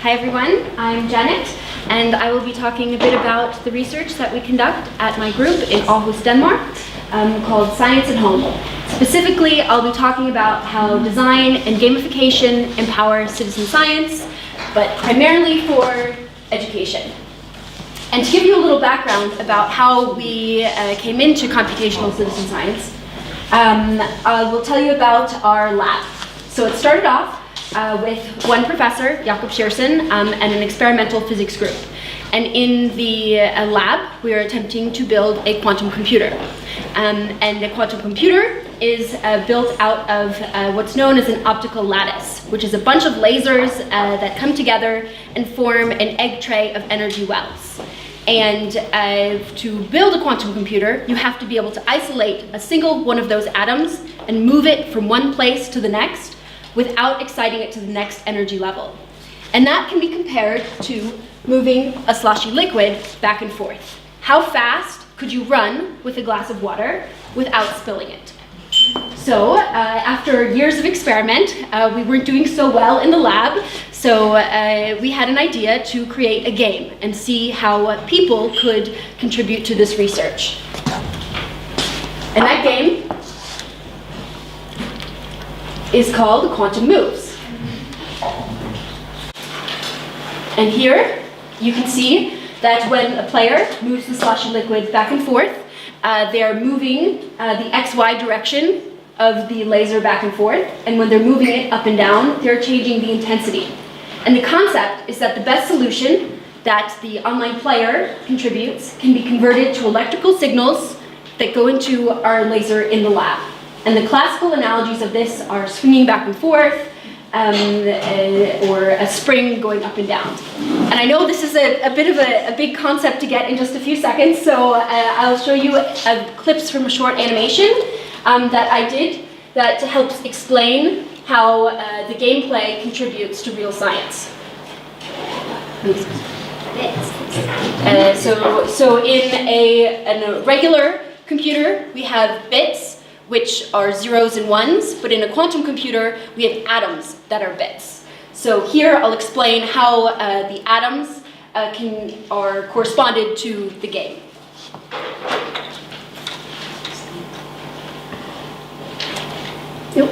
Hi everyone, I'm Janet, and I will be talking a bit about the research that we conduct at my group in Aarhus, Denmark, called ScienceAtHome. Specifically, I'll be talking about how design and gamification empower citizen science, but primarily for education. And to give you a little background about how we came into computational citizen science, I will tell you about our lab. So it started off with one professor, Jakob Shearson, and an experimental physics group. And in the lab, we are attempting to build a quantum computer. And a quantum computer is built out of what's known as an optical lattice, which is a bunch of lasers that come together and form an egg tray of energy wells. And to build a quantum computer, you have to be able to isolate a single one of those atoms and move it from one place to the next without exciting it to the next energy level. And that can be compared to moving a sloshy liquid back and forth. How fast could you run with a glass of water without spilling it? So after years of experiment, we weren't doing so well in the lab, so we had an idea to create a game and see how people could contribute to this research. And that game is called Quantum Mousse. And here you can see that when a player moves the sloshy liquid back and forth, they're moving the XY direction of the laser back and forth, and when they're moving it up and down, they're changing the intensity. And the concept is that the best solution that the online player contributes can be converted to electrical signals that go into our laser in the lab. And the classical analogies of this are swinging back and forth, or a spring going up and down. And I know this is a bit of a big concept to get in just a few seconds, so I'll show you clips from a short animation that I did that helps explain how the gameplay contributes to real science. So in a regular computer, we have bits, which are zeros and ones, but in a quantum computer, we have atoms that are bits. So here I'll explain how the atoms are corresponded to the game. Nope.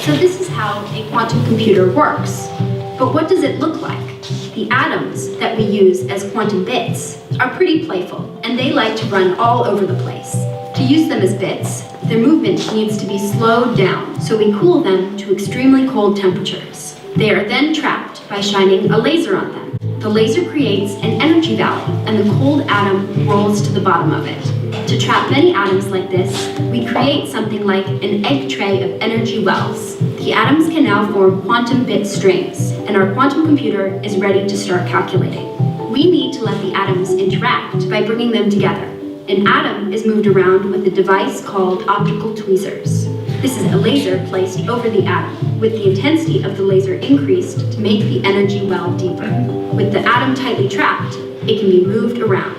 So this is how a quantum computer works. But what does it look like? The atoms that we use as quantum bits are pretty playful, and they like to run all over the place. To use them as bits, their movement needs to be slowed down, so we cool them to extremely cold temperatures. They are then trapped by shining a laser on them. The laser creates an energy valley, and the cold atom rolls to the bottom of it. To trap many atoms like this, we create something like an egg tray of energy wells. The atoms can now form quantum bit strings, and our quantum computer is ready to start calculating. We need to let the atoms interact by bringing them together. An atom is moved around with a device called optical tweezers. This is a laser placed over the atom, with the intensity of the laser increased to make the energy well deeper. With the atom tightly trapped, it can be moved around.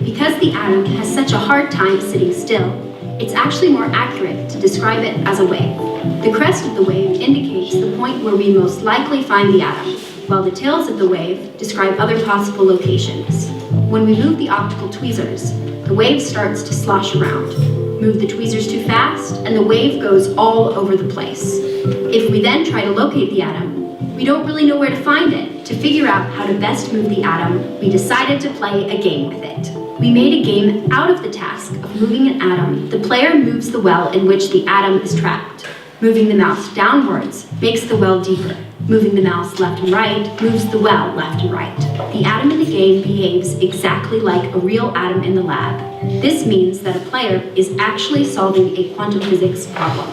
Because the atom has such a hard time sitting still, it's actually more accurate to describe it as a wave. The crest of the wave indicates the point where we most likely find the atom, while the tails of the wave describe other possible locations. When we move the optical tweezers, the wave starts to slosh around. Move the tweezers too fast, and the wave goes all over the place. If we then try to locate the atom, we don't really know where to find it. To figure out how to best move the atom, we decided to play a game with it. We made a game out of the task of moving an atom. The player moves the well in which the atom is trapped. Moving the mouse downwards makes the well deeper. Moving the mouse left and right moves the well left and right. The atom in the game behaves exactly like a real atom in the lab. This means that a player is actually solving a quantum physics problem.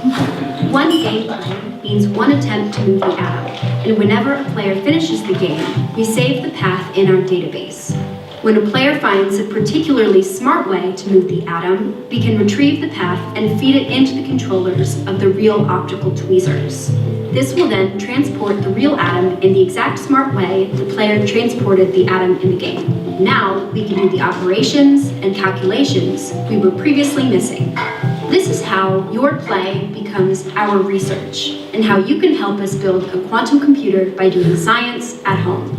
One game play means one attempt to move the atom, and whenever a player finishes the game, we save the path in our database. When a player finds a particularly smart way to move the atom, we can retrieve the path and feed it into the controllers of the real optical tweezers. This will then transport the real atom in the exact smart way the player transported the atom in the game. Now, we can do the operations and calculations we were previously missing. This is how your play becomes our research, and how you can help us build a quantum computer by doing science at home.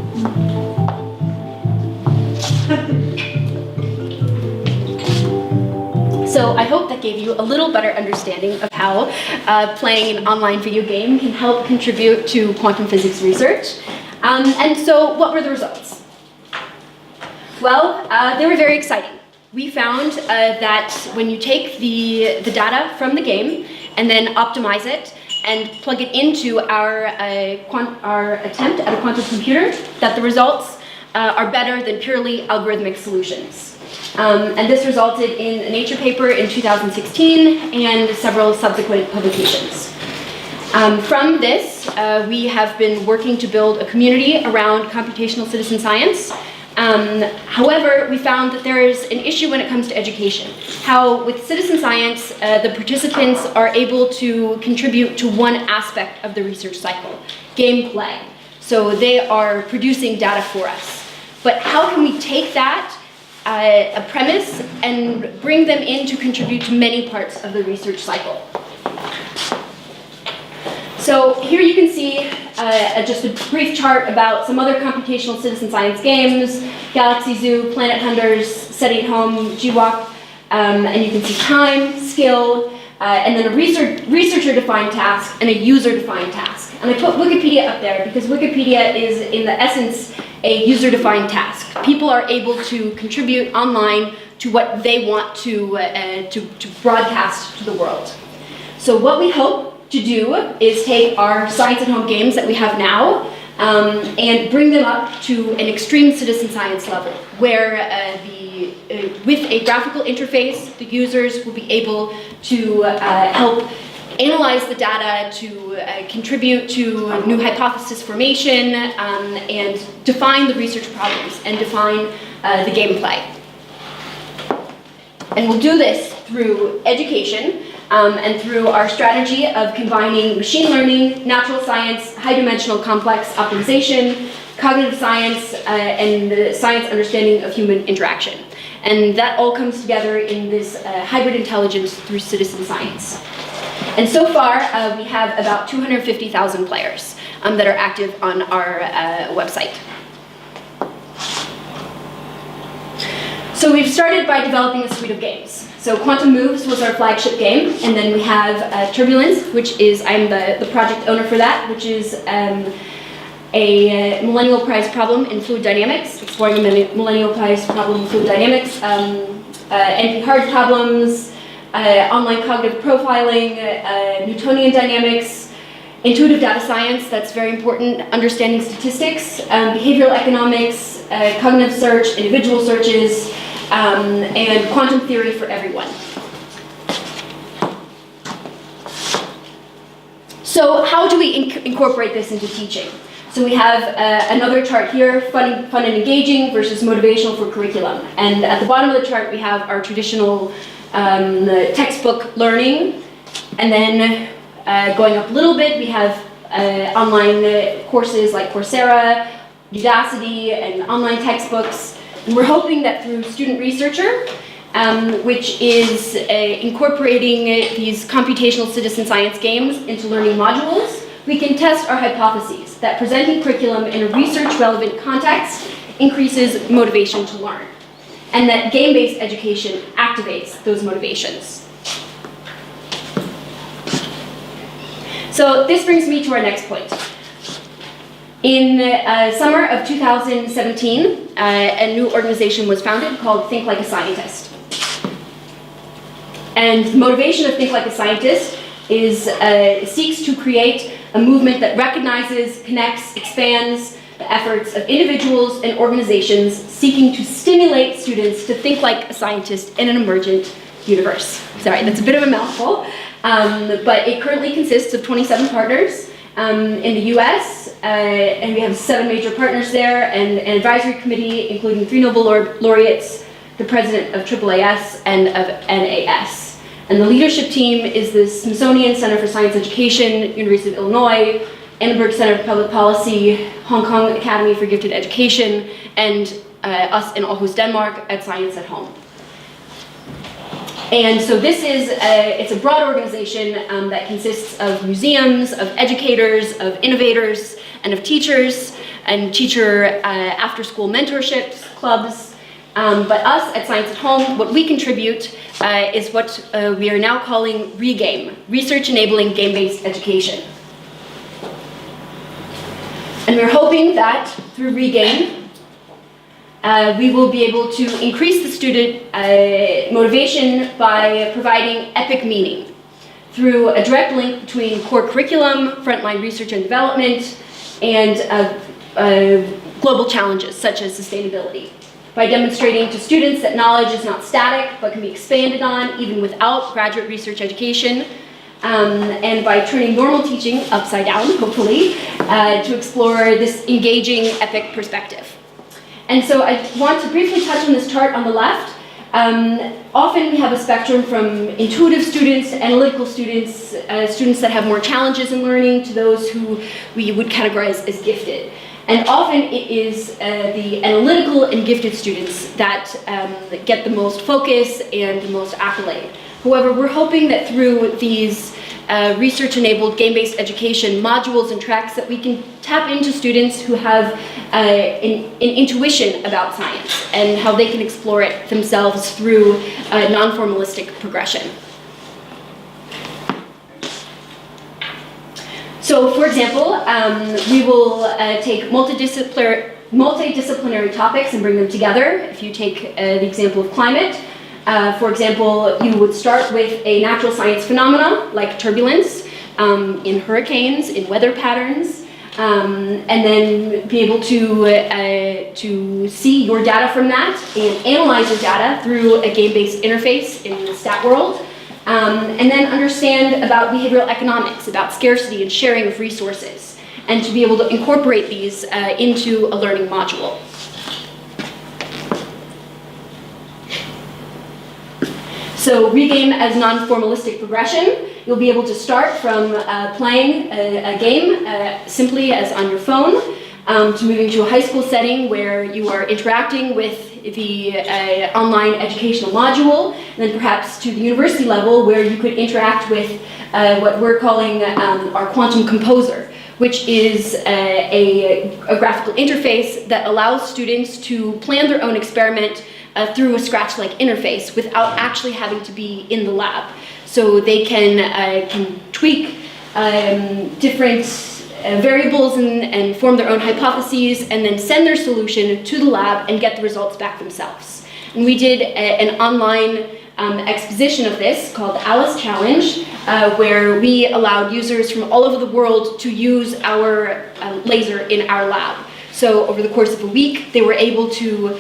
So I hope that gave you a little better understanding of how playing an online video game can help contribute to quantum physics research. And so what were the results? Well, they were very exciting. We found that when you take the data from the game and then optimize it and plug it into our attempt at a quantum computer, that the results are better than purely algorithmic solutions. And this resulted in a Nature paper in 2016 and several subsequent publications. From this, we have been working to build a community around computational citizen science. However, we found that there is an issue when it comes to education. How with citizen science, the participants are able to contribute to one aspect of the research cycle, gameplay. So they are producing data for us. But how can we take that a premise and bring them in to contribute to many parts of the research cycle? So here you can see just a brief chart about some other computational citizen science games: Galaxy Zoo, Planet Hunters, ScienceAtHome, GWalk, and you can see time, skill, and then a researcher-defined task and a user-defined task. And I put Wikipedia up there because Wikipedia is, in the essence, a user-defined task. People are able to contribute online to what they want to broadcast to the world. So what we hope to do is take our ScienceAtHome games that we have now and bring them up to an extreme citizen science level, where with a graphical interface, the users will be able to help analyze the data, to contribute to new hypothesis formation, and define the research problems and define the gameplay. And we'll do this through education and through our strategy of combining machine learning, natural science, high-dimensional complex optimization, cognitive science, and the science understanding of human interaction. And that all comes together in this hybrid intelligence through citizen science. And so far, we have about 250,000 players that are active on our website. So we've started by developing a suite of games. So Quantum Mousse was our flagship game, and then we have Turbulence, which is, I'm the project owner for that, which is a Millennial Prize problem in fluid dynamics, exploring a Millennial Prize problem in fluid dynamics, NP-hard problems, online cognitive profiling, Newtonian dynamics, intuitive data science, that's very important, understanding statistics, behavioral economics, cognitive search, individual searches, and quantum theory for everyone. So how do we incorporate this into teaching? So we have another chart here, fun and engaging versus motivational for curriculum. And at the bottom of the chart, we have our traditional textbook learning. And then going up a little bit, we have online courses like Coursera, Udacity, and online textbooks. And we're hoping that through Student Researcher, which is incorporating these computational citizen science games into learning modules, we can test our hypotheses that presenting curriculum in a research-relevant context increases motivation to learn, and that game-based education activates those motivations. So this brings me to our next point. In summer of 2017, a new organization was founded called Think Like a Scientist. And the motivation of Think Like a Scientist is seeks to create a movement that recognizes, connects, expands the efforts of individuals and organizations seeking to stimulate students to think like a scientist in an emergent universe. Sorry, that's a bit of a mouthful, but it currently consists of 27 partners, in the US, and we have 7 major partners there, and an advisory committee including 3 Nobel laureates, the president of AAAS and of NAS. And the leadership team is the Smithsonian Center for Science Education, University of Illinois, Annenberg Center for Public Policy, Hong Kong Academy for Gifted Education, and us in Aarhus, Denmark at ScienceAtHome. And so this is, it's a broad organization that consists of museums, of educators, of innovators, and of teachers, and teacher after-school mentorships, clubs. But us at ScienceAtHome, what we contribute is what we are now calling ReGame, Research Enabling Game-Based Education. And we're hoping that through ReGame, we will be able to increase the student motivation by providing epic meaning through a direct link between core curriculum, frontline research and development, and global challenges such as sustainability. By demonstrating to students that knowledge is not static but can be expanded on even without graduate research education, and by turning normal teaching upside down, hopefully, to explore this engaging epic perspective. And so I want to briefly touch on this chart on the left. Often we have a spectrum from intuitive students to analytical students, students that have more challenges in learning, to those who we would categorize as gifted. And often it is the analytical and gifted students that get the most focus and the most accolade. However, we're hoping that through these research-enabled game-based education modules and tracks that we can tap into students who have an intuition about science and how they can explore it themselves through non-formalistic progression. So, for example, we will take multidisciplinary topics and bring them together. If you take the example of climate, for example, you would start with a natural science phenomena like turbulence in hurricanes, in weather patterns, and then be able to see your data from that and analyze your data through a game-based interface in the stat world, and then understand about behavioral economics, about scarcity and sharing of resources, and to be able to incorporate these into a learning module. So ReGame as non-formalistic progression, you'll be able to start from playing a game simply as on your phone, to moving to a high school setting where you are interacting with the online educational module, and then perhaps to the university level where you could interact with what we're calling our Quantum Composer, which is a graphical interface that allows students to plan their own experiment through a Scratch-like interface without actually having to be in the lab. So they can tweak different variables and form their own hypotheses and then send their solution to the lab and get the results back themselves. And we did an online exposition of this called the Alice Challenge, where we allowed users from all over the world to use our laser in our lab. So over the course of a week, they were able to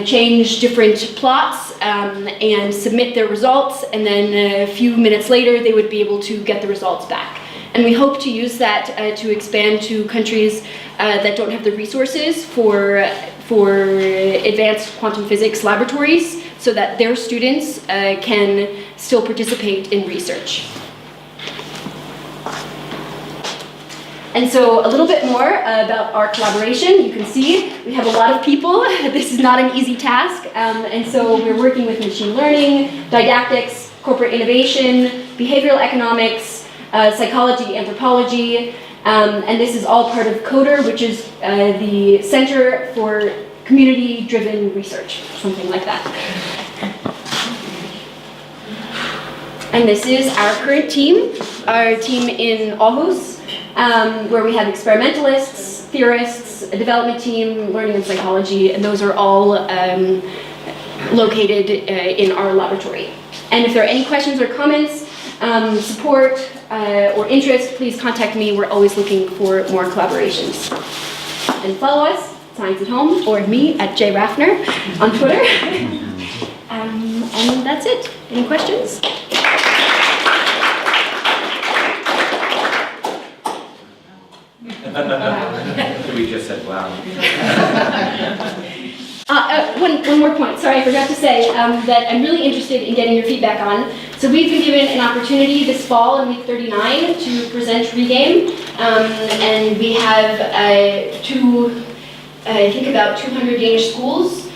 change different plots and submit their results, and then a few minutes later, they would be able to get the results back. And we hope to use that to expand to countries that don't have the resources for advanced quantum physics laboratories, so that their students can still participate in research. And so a little bit more about our collaboration. You can see we have a lot of people. This is not an easy task. And so we're working with machine learning, didactics, corporate innovation, behavioral economics, psychology, anthropology. And this is all part of CODER, which is the Center for Community-Driven Research, something like that. And this is our current team, our team in Aarhus, where we have experimentalists, theorists, a development team, learning and psychology, and those are all located in our laboratory. And if there are any questions or comments, support, or interest, please contact me. We're always looking for more collaborations. And follow us, ScienceAtHome, or me at @Rafner on Twitter. And that's it. Any questions? We just said wow. One more point, sorry, I forgot to say that I'm really interested in getting your feedback on. So we've been given an opportunity this fall in week 39 to present Regame, and we have I think about 200 Danish schools.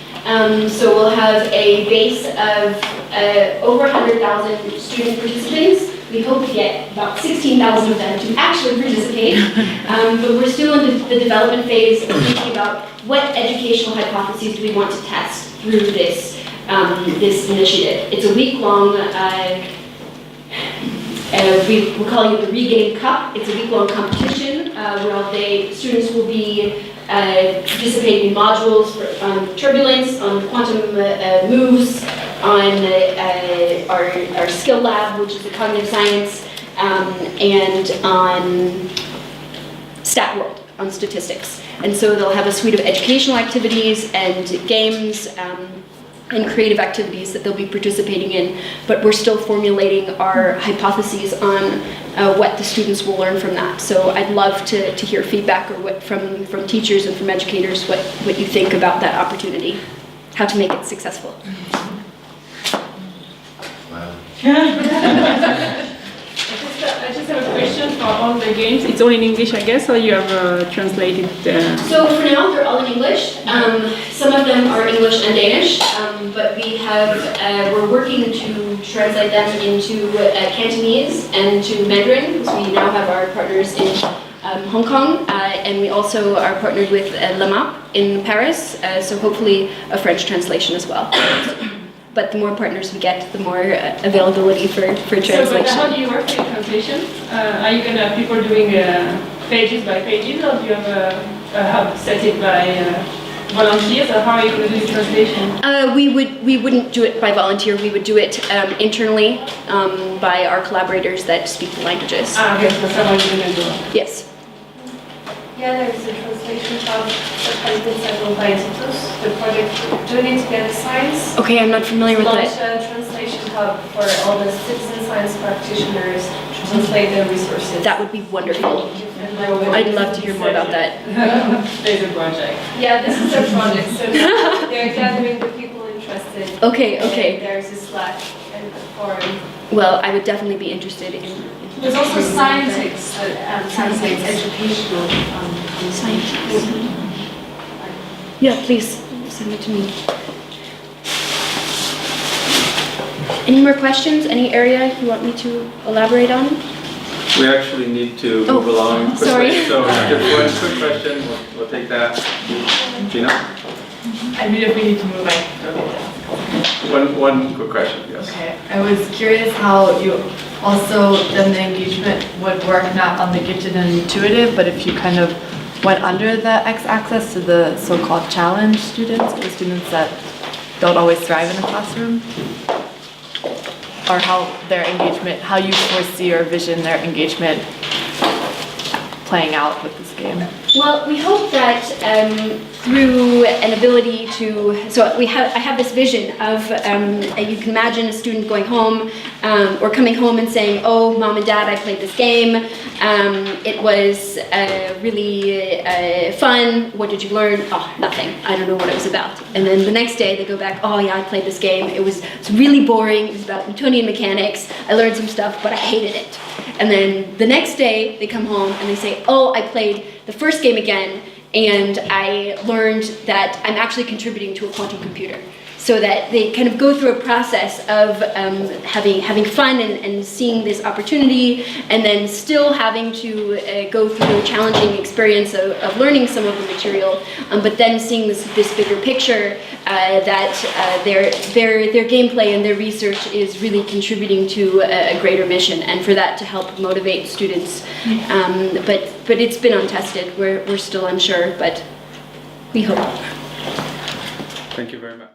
So we'll have a base of over 100,000 student participants. We hope to get about 16,000 of them to actually participate, but we're still in the development phase of thinking about what educational hypotheses do we want to test through this, this initiative. It's a week-long, we're calling it the Regame Cup. It's a week-long competition where all day students will be participating in modules on Turbulence, on Quantum Mousse, on our skill lab, which is the cognitive science, and on Stat World, on statistics. And so they'll have a suite of educational activities and games and creative activities that they'll be participating in, but we're still formulating our hypotheses on what the students will learn from that. So I'd love to hear feedback or from teachers and from educators what you think about that opportunity, how to make it successful. Wow. I just have a question for all the games. It's all in English, I guess, or you have translated? So for now, they're all in English. Some of them are English and Danish, but we have we're working to translate them into Cantonese and to Mandarin, because we now have our partners in Hong Kong, and we also are partnered with LAMAP in Paris, so hopefully a French translation as well. But the more partners we get, the more availability for translation. So, but how do you work with translation? Are you gonna have people doing pages by pages, or do you have set it by volunteers, or how are you gonna do the translation? We wouldn't do it by volunteer. We would do it internally by our collaborators that speak the languages. Okay, so someone's gonna do it. Yes. Yeah, there's a translation hub that has been settled by Institutus, the project Doing It Together Science. Okay, I'm not familiar with Launched that. a translation hub for all the citizen science practitioners to translate their resources. That would be wonderful. I'd love to hear more about that. There's a project. Yeah, this is their project, so they're gathering the people interested. Okay, And okay. there's a Slack and a forum. Well, I would definitely be interested in. There's also scientists that translates educational Science. Yeah, please send it to me. Any more questions? Any area you want me to elaborate on? We actually need to move along quickly. Sorry. So just one quick question, we'll take that. Gina? I mean, if we need to move, I can go. One quick question, yes. Okay. I was curious how you also then the engagement would work not on the gifted and intuitive, but if you kind of went under the x-axis to the so-called challenge students, or the students that don't always thrive in the classroom, or how their engagement, how you foresee or vision their engagement playing out with this game. Well, we hope that through an ability to, so I have this vision of, you can imagine a student going home or coming home and saying, oh, mom and dad, I played this game. It was really fun. What did you learn? Oh, nothing. I don't know what it was about. And then the next day they go back, oh yeah, I played this game. It's really boring. It was about Newtonian mechanics. I learned some stuff, but I hated it. And then the next day they come home and they say, oh, I played the first game again, and I learned that I'm actually contributing to a quantum computer. So that they kind of go through a process of having fun and seeing this opportunity, and then still having to go through the challenging experience of learning some of the material, but then seeing this bigger picture that their gameplay and their research is really contributing to a greater mission, and for that to help motivate students. But it's been untested. We're still unsure, but we hope. Thank you very much.